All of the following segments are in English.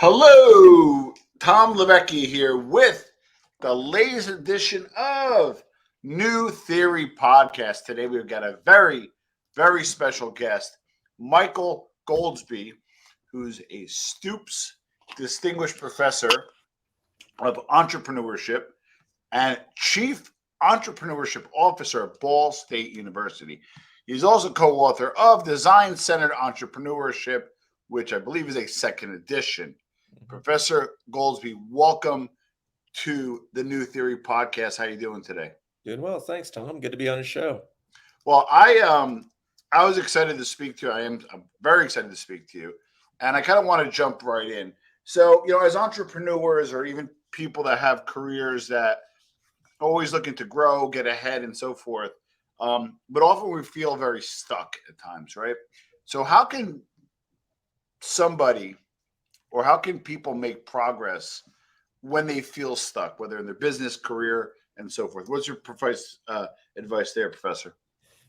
Hello, Tom Levecki here with the latest edition of New Theory Podcast. Today we've got a very special guest, Michael Goldsby, who's a Stoops Distinguished Professor of Entrepreneurship and Chief Entrepreneurship Officer at Ball State University. He's also co-author of Design-Centered Entrepreneurship, which I believe is a second edition. Professor Goldsby, welcome to the New Theory Podcast. How are you doing today? Doing well, thanks, Tom. Good to be on the show. Well, I was excited to speak to you. I'm very excited to speak to you, and I kind of want to jump right in. So, as entrepreneurs or even people that have careers that are always looking to grow, get ahead, and so forth, but often we feel very stuck at times, right? So, how can somebody or how can people make progress when they feel stuck, whether in their business, career, and so forth? What's your advice there, Professor?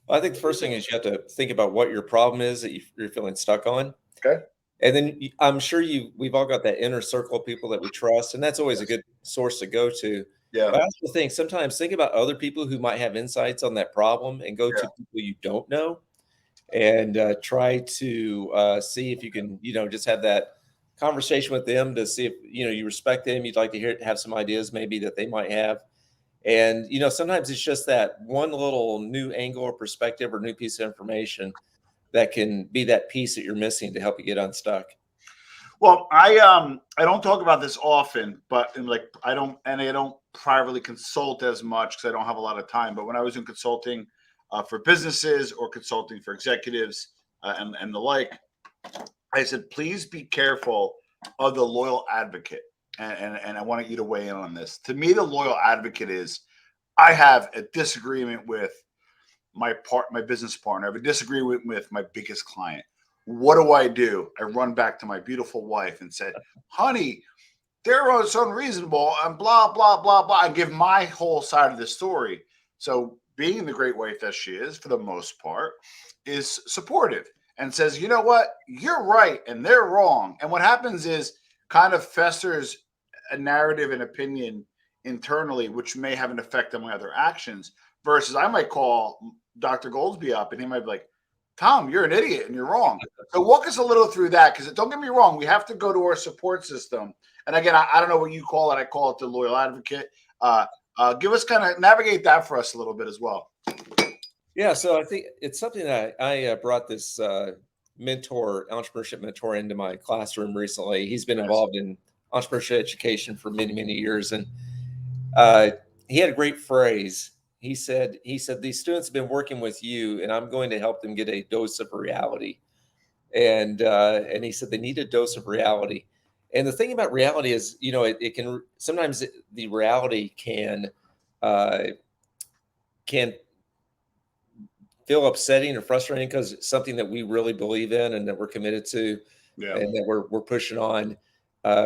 Well, I think the first thing is you have to think about what your problem is that you're feeling stuck on. Okay. And then I'm sure we've all got that inner circle of people that we trust, and that's always a good source to go to. Yeah. But I also think about other people who might have insights on that problem and go to people you don't know and try to see if you can, just have that conversation with them to see if, you respect them. You'd like to have some ideas maybe that they might have. And, sometimes it's just that one little new angle or perspective or new piece of information that can be that piece that you're missing to help you get unstuck. Well, I don't talk about this often, but I don't privately consult as much because I don't have a lot of time. But when I was in consulting for businesses or consulting for executives and the like, I said, please be careful of the loyal advocate. And I want you to weigh in on this. To me, the loyal advocate is I have a disagreement with my business partner. I have a disagreement with my biggest client. What do? I run back to my beautiful wife and said, honey, they're so unreasonable and blah, blah, blah, blah. I give my whole side of the story. So being the great wife that she is, for the most part, is supportive and says, you know what, you're right and they're wrong. And what happens is kind of festers a narrative and opinion internally, which may have an effect on my other actions, versus I might call Dr. Goldsby up and he might be like, Tom, you're an idiot and you're wrong. So walk us a little through that, because don't get me wrong, we have to go to our support system. And again, I don't know what you call it. I call it the loyal advocate. Give us kind of navigate that for us a little bit as well. Yeah, so I think it's something that I brought this entrepreneurship mentor into my classroom recently. He's been involved in entrepreneurship education for many years, and he had a great phrase. He said, these students have been working with you, and I'm going to help them get a dose of reality. And he said they need a dose of reality. And the thing about reality is, it can sometimes the reality can feel upsetting or frustrating because it's something that we really believe in and that we're committed to, and that we're pushing on.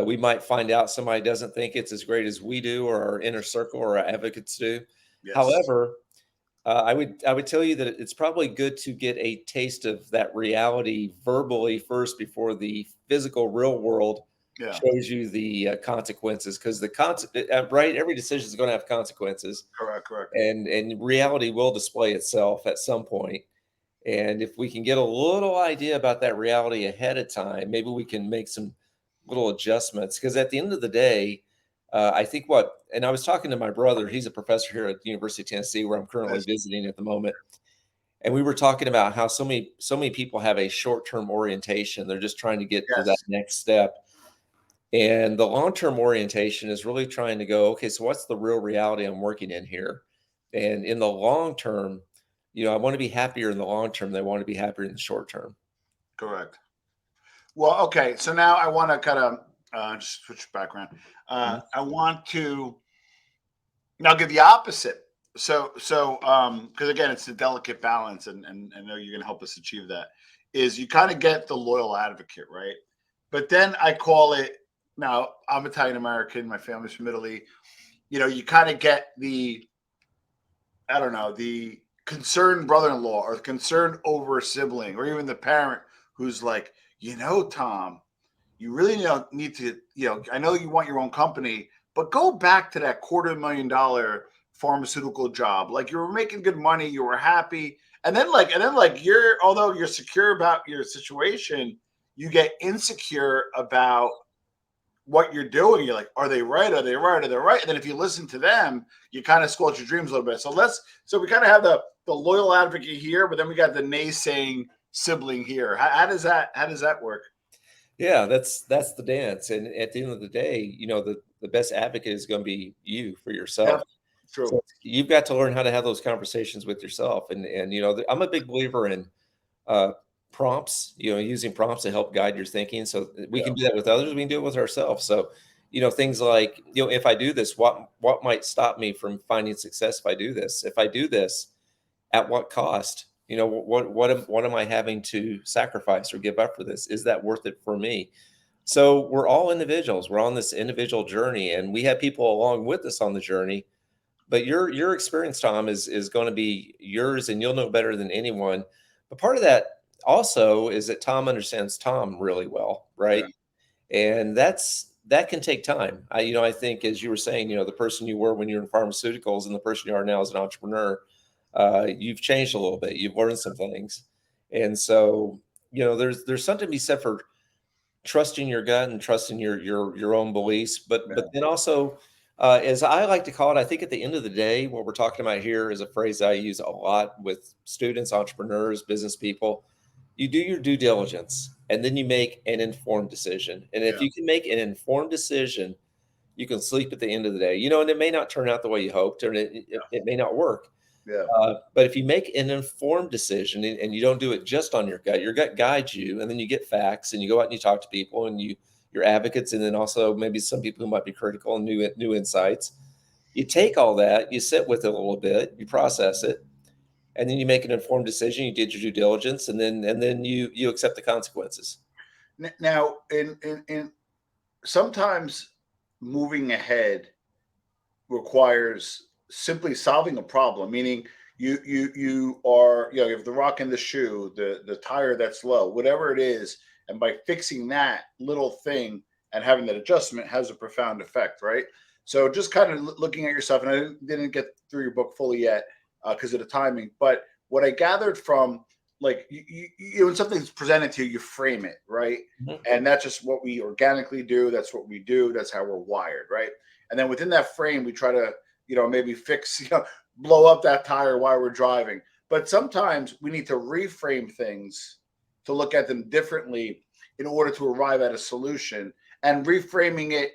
We might find out somebody doesn't think it's as great as we do, or our inner circle or our advocates do. Yes. However, I would tell you that it's probably good to get a taste of that reality verbally first before the physical real world shows you the consequences, because right, every decision is going to have consequences. Correct. And reality will display itself at some point. And if we can get a little idea about that reality ahead of time, maybe we can make some little adjustments. Because at the end of the day, I think and I was talking to my brother, he's a professor here at the University of Tennessee, where I'm currently visiting at the moment. And we were talking about how so many people have a short-term orientation. They're just trying to get to that next step. And the long-term orientation is really trying to go, okay, so what's the real reality I'm working in here? And in the long term, I want to be happier in the long term. They want to be happier in the short term. Correct. Well, okay. So now I want to kind of just switch background. I want to now give the opposite. So because again, it's a delicate balance, and I know you're going to help us achieve that. Is you kind of get the loyal advocate, right? But then I call it. Now I'm Italian American. My family's from Italy. You kind of get the concerned brother-in-law or concerned over a sibling, or even the parent who's like, Tom, you really need to, I know you want your own company, but go back to that $250,000 pharmaceutical job. Like, you were making good money, you were happy. And then although you're secure about your situation, you get insecure about what you're doing. You're like, are they right? Are they right? Are they right? And then if you listen to them, you kind of squelch your dreams a little bit. So we kind of have the loyal advocate here, but then we got the naysaying sibling here. How does that work? Yeah, that's the dance. And at the end of the day, the best advocate is going to be you for yourself. Yeah, true. So you've got to learn how to have those conversations with yourself. And I'm a big believer in prompts, using prompts to help guide your thinking. So we can do that with others. We can do it with ourselves. So, things like, if I do this, what might stop me from finding success if I do this? If I do this, at what cost? What am I having to sacrifice or give up for this? Is that worth it for me? So we're all individuals. We're on this individual journey, and we have people along with us on the journey. But your experience, Tom, is going to be yours, and you'll know better than anyone. But part of that also is that Tom understands Tom really well, right? Yeah. And that can take time. I think, as you were saying, the person you were when you were in pharmaceuticals and the person you are now as an entrepreneur, you've changed a little bit. You've learned some things. And so, there's something to be said for trusting your gut and trusting your own beliefs. But then also, as I like to call it, I think at the end of the day, what we're talking about here is a phrase I use a lot with students, entrepreneurs, business people. You do your due diligence, and then you make an informed decision. And if you can make an informed decision, you can sleep at the end of the day, and it may not turn out the way you hoped, or it may not work. Yeah. But if you make an informed decision and you don't do it just on your gut guides you, and then you get facts and you go out and you talk to people and you're advocates, and then also maybe some people who might be critical and new insights. You take all that, you sit with it a little bit, you process it, and then you make an informed decision. You did your due diligence, and then you accept the consequences. Now, in sometimes moving ahead requires simply solving a problem, meaning you have the rock in the shoe, the tire that's low, whatever it is, and by fixing that little thing and having that adjustment has a profound effect, right? So just kind of looking at yourself, and I didn't get through your book fully yet because of the timing, but what I gathered from, like, when something's presented to you, you frame it, right? Mm-hmm. And that's just what we organically do. That's what we do. That's how we're wired, right? And then within that frame, we try to, maybe fix, blow up that tire while we're driving. But sometimes we need to reframe things to look at them differently in order to arrive at a solution. And reframing it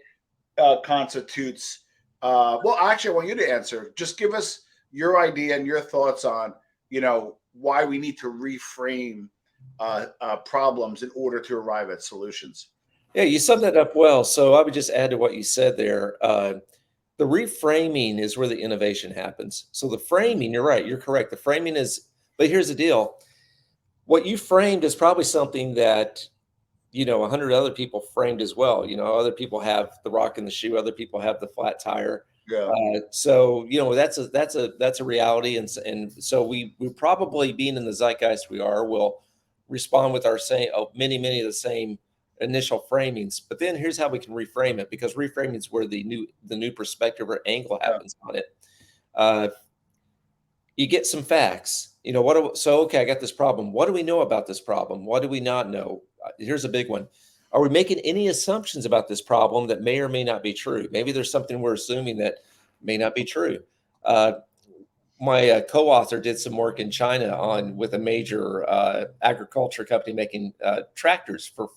constitutes, well, actually, I want you to answer. Just give us your idea and your thoughts on, why we need to reframe problems in order to arrive at solutions. Yeah, you summed that up well. So I would just add to what you said there. The reframing is where the innovation happens. So the framing, you're right, you're correct. The framing is, but here's the deal. What you framed is probably something that, 100 other people framed as well. Other people have the rock in the shoe, other people have the flat tire. Yeah. So, that's a reality. And so we probably, being in the zeitgeist we are, will respond with our many of the same initial framings. But then here's how we can reframe it, because reframing is where the new perspective or angle happens on it. You get some facts. Okay, I got this problem. What do we know about this problem? What do we not know? Here's a big one. Are we making any assumptions about this problem that may or may not be true? Maybe there's something we're assuming that may not be true. My co-author did some work in China with a major agriculture company making tractors for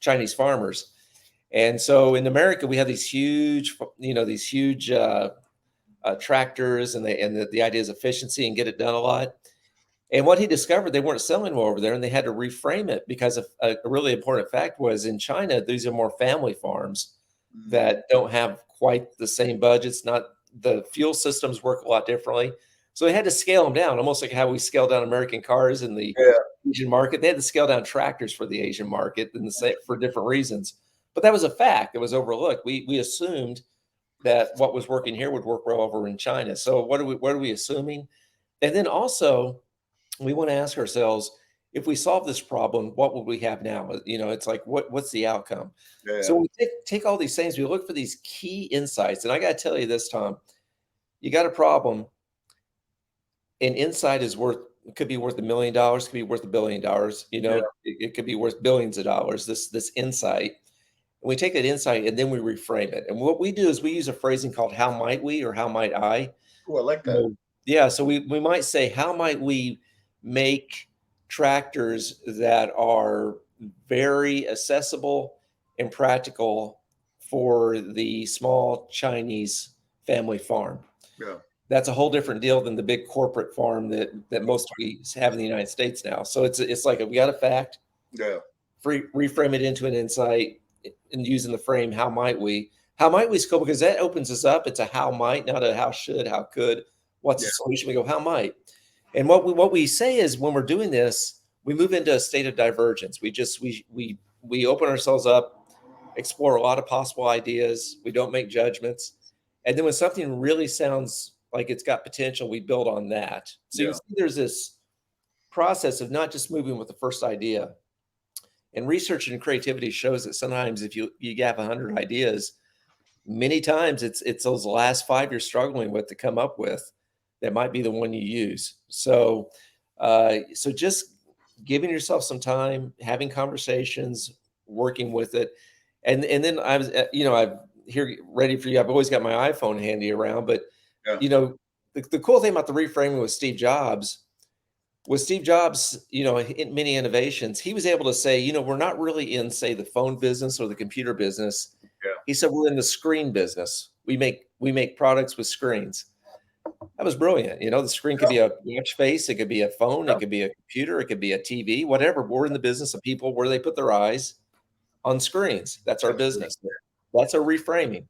Chinese farmers. And so in America, we have these huge, tractors, and the idea is efficiency and get it done a lot. And what he discovered, they weren't selling well over there, and they had to reframe it, because a really important fact was, in China, these are more family farms that don't have quite the same budgets. The fuel systems work a lot differently. So they had to scale them down, almost like how we scale down American cars in the Asian market. They had to scale down tractors for the Asian market for different reasons. But that was a fact that was overlooked. We assumed that what was working here would work well over in China. So what are we assuming? And then also, we want to ask ourselves, if we solve this problem, what would we have now? It's like, what's the outcome? So Yeah. we take all these things, we look for these key insights. And I got to tell you this, Tom, you got a problem, and insight is could be worth $1 million, could be worth $1 billion. Yeah. It could be worth billions of dollars. This insight, and we take that insight and then we reframe it. And what we do is we use a phrasing called "How might we?" or "How might I?" Oh, I like that. So, yeah, so we might say, how might we make tractors that are very accessible and practical for the small Chinese family farm? Yeah. That's a whole different deal than the big corporate farm that most we have in the United States now. So it's like, we got a fact, Yeah. reframe it into an insight, and using the frame, how might we? How might we is cool because that opens us up. It's a how might, not a how should, how could. What's Yeah. the solution? We go, how might. And what we say is, when we're doing this, we move into a state of divergence. We open ourselves up, explore a lot of possible ideas. We don't make judgments. And then when something really sounds like it's got potential, we build on that. So you Yeah. can see there's this process of not just moving with the first idea. And research and creativity shows that sometimes if you have 100 ideas, many times it's those last 5 you're struggling with to come up with that might be the one you use. So just giving yourself some time, having conversations, working with it. And then I was, I'm here ready for you. I've always got my iPhone handy around, but Yeah. the cool thing about the reframing with Steve Jobs, in many innovations, he was able to say, we're not really in, say, the phone business or the computer business. Yeah. He said, we're in the screen business. We make products with screens. That was brilliant. The screen could be a watch face, it could be a phone, it could be a computer, it could be a TV, whatever. We're in the business of people where they put their eyes on screens. That's our business. That's our reframing.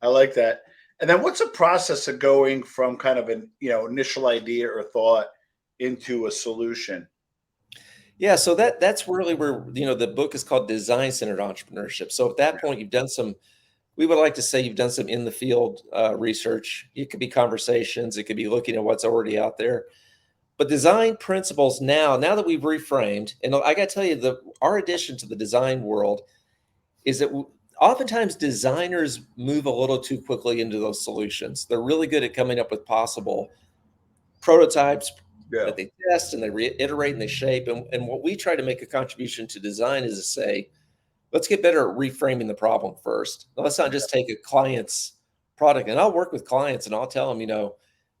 I like that. And then what's the process of going from kind of an initial idea or thought into a solution? Yeah, so that's really where, the book is called Design-Centered Entrepreneurship. So at that point, we would like to say you've done some in the field research. It could be conversations, it could be looking at what's already out there. But design principles now that we've reframed, and I got to tell you, our addition to the design world is that oftentimes designers move a little too quickly into those solutions. They're really good at coming up with possible prototypes Yeah. that they test and they reiterate and they shape. And what we try to make a contribution to design is to say, let's get better at reframing the problem first. Now, let's not just take a client's product. And I'll work with clients and I'll tell them,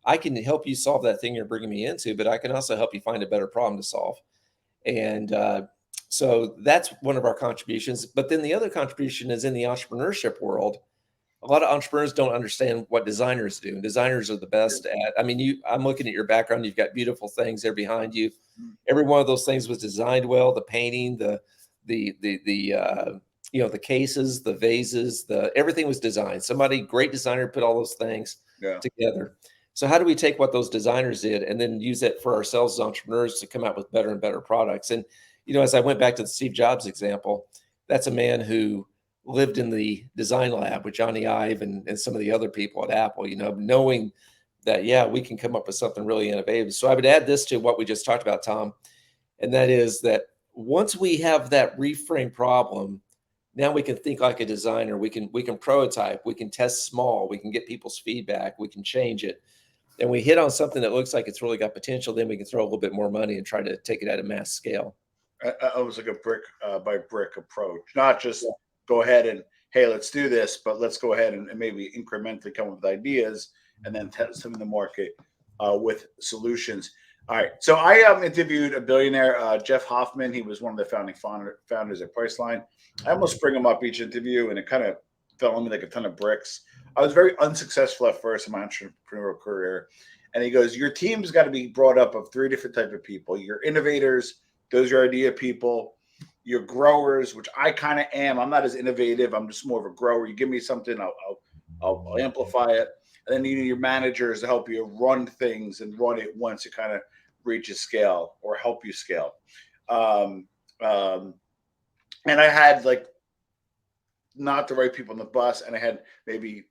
I can help you solve that thing you're bringing me into, but I can also help you find a better problem to solve. And so that's one of our contributions. But then the other contribution is in the entrepreneurship world. A lot of entrepreneurs don't understand what designers do. Designers are the best at. I mean, I'm looking at your background. You've got beautiful things there behind you. Every one of those things was designed well. The painting, the cases, the vases, everything was designed. Somebody, great designer, put all those things together. So how do we take what those designers did and then use it for ourselves as entrepreneurs to come out with better and better products? And as I went back to the Steve Jobs example, that's a man who lived in the design lab with Johnny Ive and some of the other people at Apple, knowing that, we can come up with something really innovative. So I would add this to what we just talked about, Tom, and that is that once we have that reframe problem, now we can think like a designer. We can prototype, we can test small, we can get people's feedback, we can change it. And we hit on something that looks like it's really got potential, then we can throw a little bit more money and try to take it at a mass scale. I was like a brick by brick approach, not just go ahead and, hey, let's do this, but let's go ahead and maybe incrementally come up with ideas and then test them in the market with solutions. All right. So I interviewed a billionaire, Jeff Hoffman. He was one of the founding founders at Priceline. I almost bring him up each interview, and it kind of fell on me like a ton of bricks. I was very unsuccessful at first in my entrepreneurial career. And he goes, your team's got to be brought up of 3 different types of people. Your innovators, those are idea people. Your growers, which I kind of am. I'm not as innovative. I'm just more of a grower. You give me something, I'll amplify it. And then you need your managers to help you run things and run it once it kind of reaches scale or help you scale. And I had not the right people on the bus, and I had maybe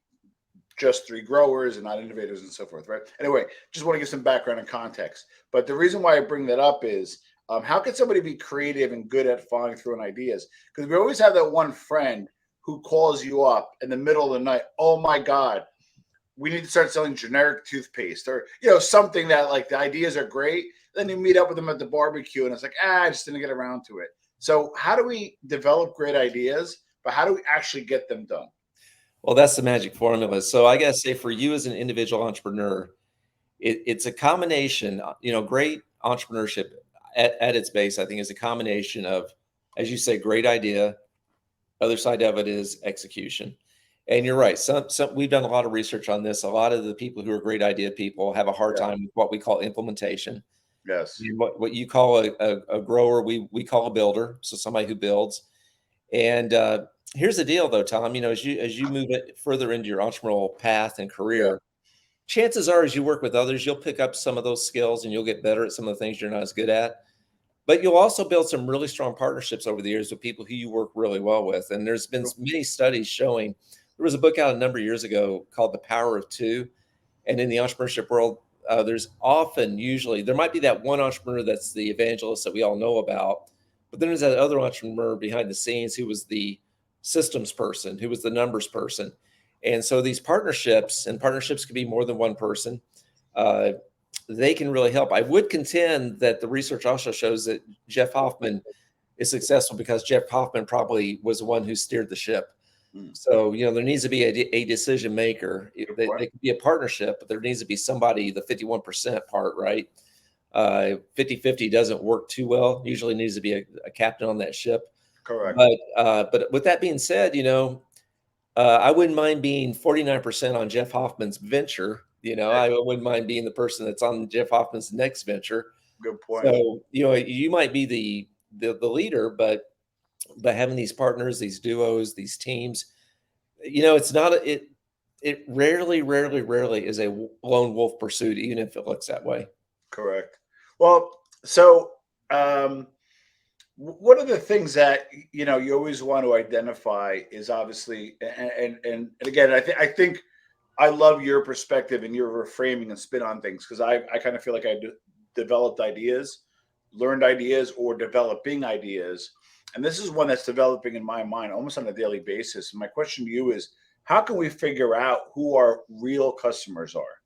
just 3 growers and not innovators and so forth, right? Anyway, just want to give some background and context. But the reason why I bring that up is How can somebody be creative and good at following through on ideas? Because we always have that one friend who calls you up in the middle of the night. Oh my God, we need to start selling generic toothpaste, or something that, like, the ideas are great. Then you meet up with them at the barbecue and it's like, I just didn't get around to it. So how do we develop great ideas, but how do we actually get them done? Well, that's the magic formula. So I gotta say, for you as an individual entrepreneur, it's a combination. Great entrepreneurship at its base, I think, is a combination of, as you say, great idea. Other side of it is execution. And you're right. Some we've done a lot of research on this. A lot of the people who are great idea people have a hard Yeah. time with what we call implementation. Yes. And what you call a grower, we call a builder. So somebody who builds. And here's the deal, though, Tom. As you move it further into your entrepreneurial path and Yeah. career, chances are, as you work with others, you'll pick up some of those skills and you'll get better at some of the things you're not as good at. But you'll also build some really strong partnerships over the years with people who you work really well with. And there's been many studies showing. There was a book out a number of years ago called The Power of Two. And in the entrepreneurship world, there's usually, there might be that one entrepreneur that's the evangelist that we all know about. But then there's that other entrepreneur behind the scenes who was the systems person, who was the numbers person. And so these partnerships, and partnerships could be more than one person, uh, they can really help. I would contend that the research also shows that Jeff Hoffman is successful because Jeff Hoffman probably was the one who steered the ship. So, there needs to be a decision maker. They could be a partnership, but there needs to be somebody, the 51% part, right? 50-50 doesn't work too well. Usually needs to be a captain on that ship. Correct. But with that being said, I wouldn't mind being 49% on Jeff Hoffman's venture. I wouldn't mind being the person that's on Jeff Hoffman's next venture. Good point. So, you might be the leader, but having these partners, these duos, these teams, it's not it rarely is a lone wolf pursuit, even if it looks that way. Correct. Well, so one of the things that you always want to identify is, obviously, and again, I think I love your perspective and your reframing and spin on things, because I kind of feel like I developed ideas, learned ideas, or developing ideas. And this is one that's developing in my mind almost on a daily basis. And my question to you is, how can we figure out who our real customers are?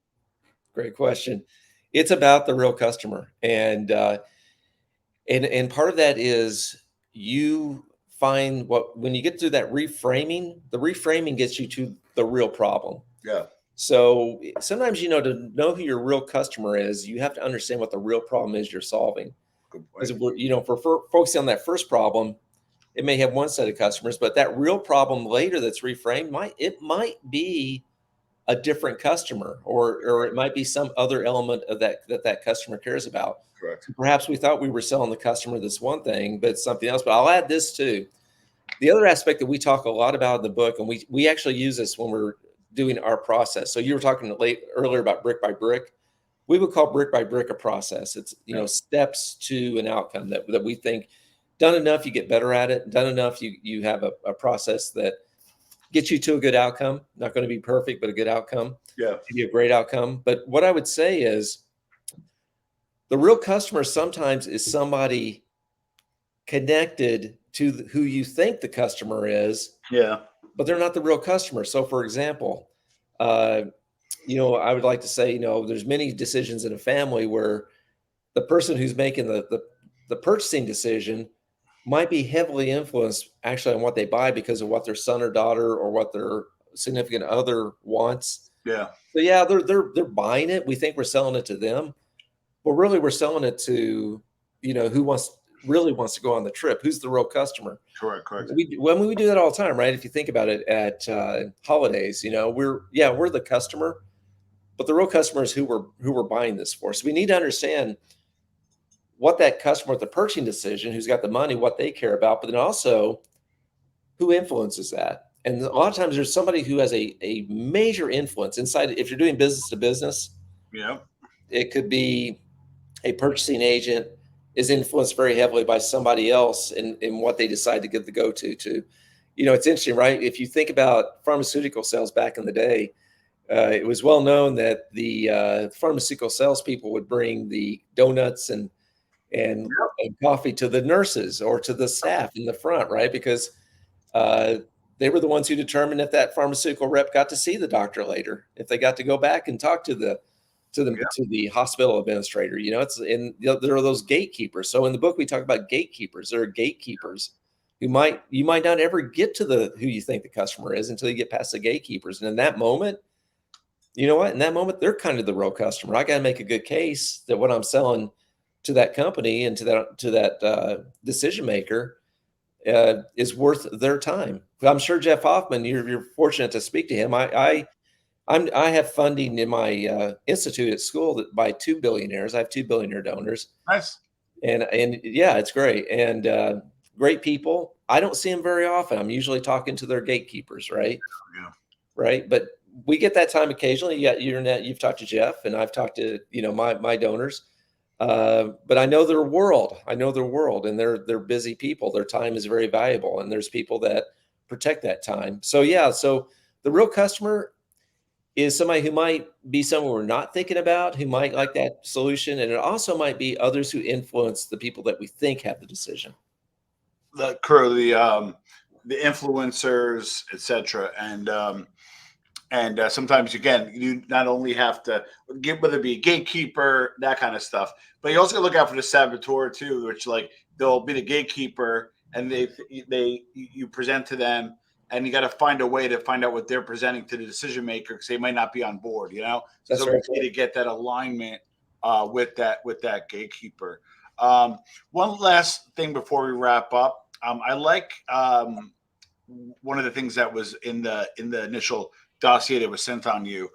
Great question. It's about the real customer. And part of that is, you find when you get through that reframing, the reframing gets you to the real problem. Yeah. So sometimes, to know who your real customer is, you have to understand what the real problem is you're solving. Good Because point. if we're focusing on that first problem, it may have one set of customers, but that real problem later that's reframed might be a different customer, or it might be some other element of that customer cares about. Correct. Perhaps we thought we were selling the customer this one thing, but it's something else. But I'll add this too. The other aspect that we talk a lot about in the book, and we actually use this when we're doing our process. So you were talking earlier about brick by brick. We would call brick by brick a process. It's steps to an outcome that we think, done enough, you get better at it. Done enough, you have a process that gets you to a good outcome. Not going to be perfect, but a good outcome. Yeah. Maybe a great outcome. But what I would say is, the real customer sometimes is somebody connected to who you think the customer is. Yeah. But they're not the real customer. So, for example, I would like to say, there's many decisions in a family where the person who's making the purchasing decision might be heavily influenced actually on what they buy because of what their son or daughter or what their significant other wants. Yeah. So yeah, they're buying it. We think we're selling it to them, but really we're selling it to, who really wants to go on the trip. Who's the real customer? Correct. We do that all the time, right? If you think about it at holidays, we're the customer, but the real customer is who we're buying this for. So we need to understand what that customer with the purchasing decision, who's got the money, what they care about, but then also who influences that. And a lot of times there's somebody who has a major influence inside. If you're doing business to business, it could be a purchasing agent is influenced very heavily by somebody else in what they decide to give the go-to. It's interesting, right? If you think about pharmaceutical sales back in the day, it was well known that the pharmaceutical salespeople would bring the donuts and and coffee to the nurses or to the staff in the front, right? Because they were the ones who determined if that pharmaceutical rep got to see the doctor later, if they got to go back and talk to the hospital administrator. There are those gatekeepers. So in the book we talk about gatekeepers. There are gatekeepers you might not ever get to who you think the customer is until you get past the gatekeepers. And in that moment, you know what? In that moment, they're kind of the real customer. I got to make a good case that what I'm selling to that company and to that decision maker is worth their time. I'm sure Jeff Hoffman, you're fortunate to speak to him. I have funding in my institute at school by 2 billionaires. I have 2 billionaire donors. Nice. And yeah, it's great. And great people. I don't see them very often. I'm usually talking to their gatekeepers, right? Yeah. Right. But we get that time occasionally. You've talked to Jeff, and I've talked to, my donors. But I know their world. And they're busy people. Their time is very valuable. And there's people that protect that time. So yeah, so the real customer is somebody who might be someone we're not thinking about, who might like that solution. And it also might be others who influence the people that we think have the decision. The crew, the influencers, etc. And sometimes, again, you not only have to get, whether it be a gatekeeper, that kind of stuff, but you also got to look out for the saboteur too, which like they'll be the gatekeeper and you present to them, and you got to find a way to find out what they're presenting to the decision maker because they might not be on board. So it's okay to get that alignment with that gatekeeper. One last thing before we wrap up. I like one of the things that was in the initial dossier that was sent on you.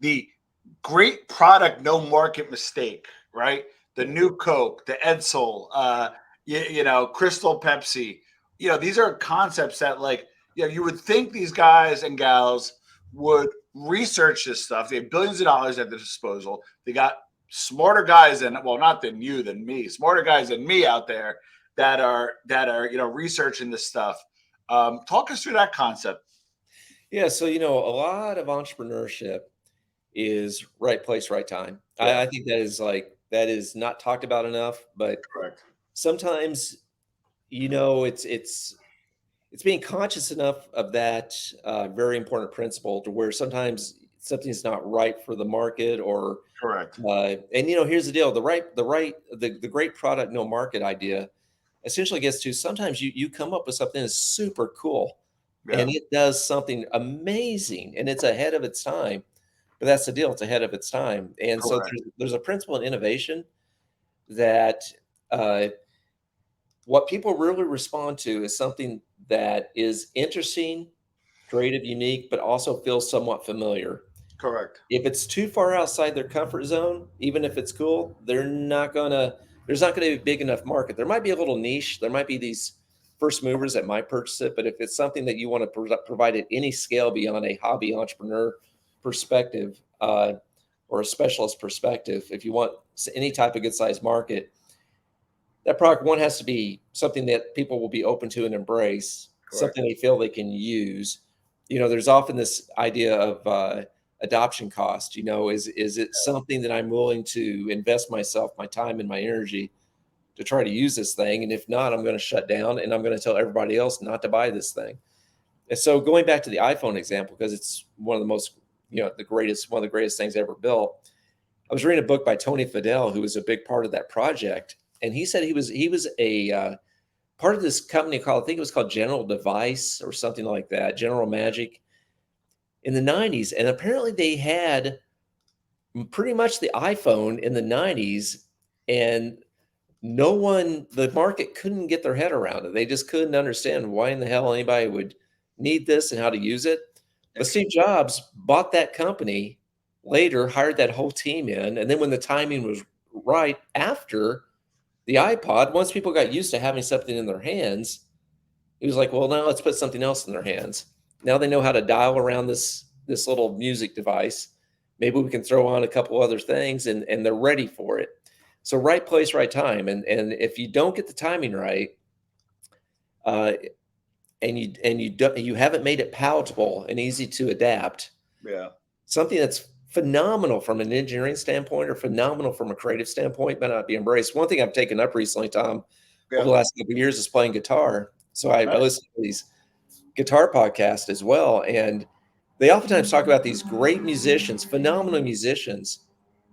The great product, no market mistake, right? The new Coke, the Edsel, Crystal Pepsi. These are concepts that you would think these guys and gals would research this stuff. They have billions of dollars at their disposal. They got smarter guys than me, smarter guys than me out there that are researching this stuff. Talk us through that concept. Yeah, so a lot of entrepreneurship is right place, right time. Yeah. I think that is not talked about enough, but Correct. Sometimes it's being conscious enough of that very important principle to where sometimes something's not right for the market or correct. And here's the deal: the great product, no market idea essentially gets to sometimes you come up with something that's super cool, and it does something amazing, and it's ahead of its time. But that's the deal; it's ahead of its time, and so there's a principle in innovation that what people really respond to is something that is interesting, creative, unique, but also feels somewhat familiar. Correct. If it's too far outside their comfort zone, even if it's cool, there's not gonna be a big enough market. There might be a little niche. There might be these first movers that might purchase it, but if it's something that you want to provide at any scale beyond a hobby entrepreneur perspective or a specialist perspective, if you want any type of good sized market, that product one has to be something that people will be open to and embrace, something they feel they can use. There's often this idea of adoption cost. Is it something that I'm willing to invest myself, my time and my energy to try to use this thing? And if not, I'm going to shut down and I'm going to tell everybody else not to buy this thing. And so going back to the iPhone example, because it's one of the greatest things ever built. I was reading a book by Tony Fadell, who was a big part of that project. And he said he was a part of this company I think it was called General Device or something like that, General Magic, in the 90s. And apparently they had pretty much the iPhone in the 90s, and the market couldn't get their head around it. They just couldn't understand why in the hell anybody would need this and how to use it. But Steve Jobs bought that company later, hired that whole team in. And then when the timing was right after the iPod, once people got used to having something in their hands, he was like, well, now let's put something else in their hands. Now they know how to dial around this little music device. Maybe we can throw on a couple other things and they're ready for it. So right place, right time. And if you don't get the timing right, and you haven't made it palatable and easy to adapt, yeah, something that's phenomenal from an engineering standpoint or phenomenal from a creative standpoint may not be embraced. One thing I've taken up recently, Tom, over the last couple of years is playing guitar. So I listen to these guitar podcasts as well. And they oftentimes talk about these great musicians, phenomenal musicians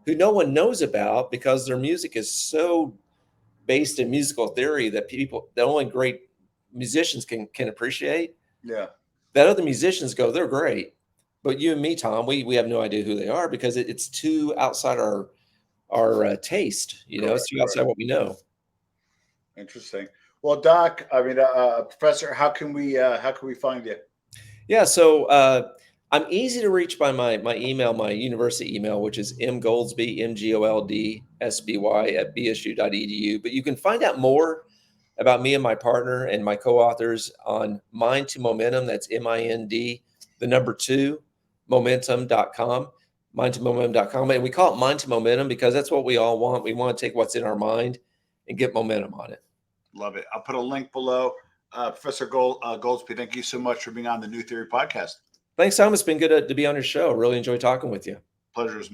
who no one knows about because their music is so based in musical theory that only great musicians can appreciate. Yeah. That other musicians go, they're great. But you and me, Tom, we have no idea who they are because it's too outside our taste. It's too outside what we know. Interesting. Well, Doc, I mean, Professor, how can we find you? Yeah, so I'm easy to reach by my email, my university email, which is mgoldsby, MGOLDSBY at bsu.edu. But you can find out more about me and my partner and my co-authors on Mind to Momentum. That's MIND, the number 2, momentum.com, mindtomomentum.com. And we call it Mind to Momentum because that's what we all want. We want to take what's in our mind and get momentum on it. Love it. I'll put a link below. Professor Goldsby, thank you so much for being on the New Theory podcast. Thanks, Tom. It's been good to be on your show. Really enjoy talking with you. Pleasure is mine.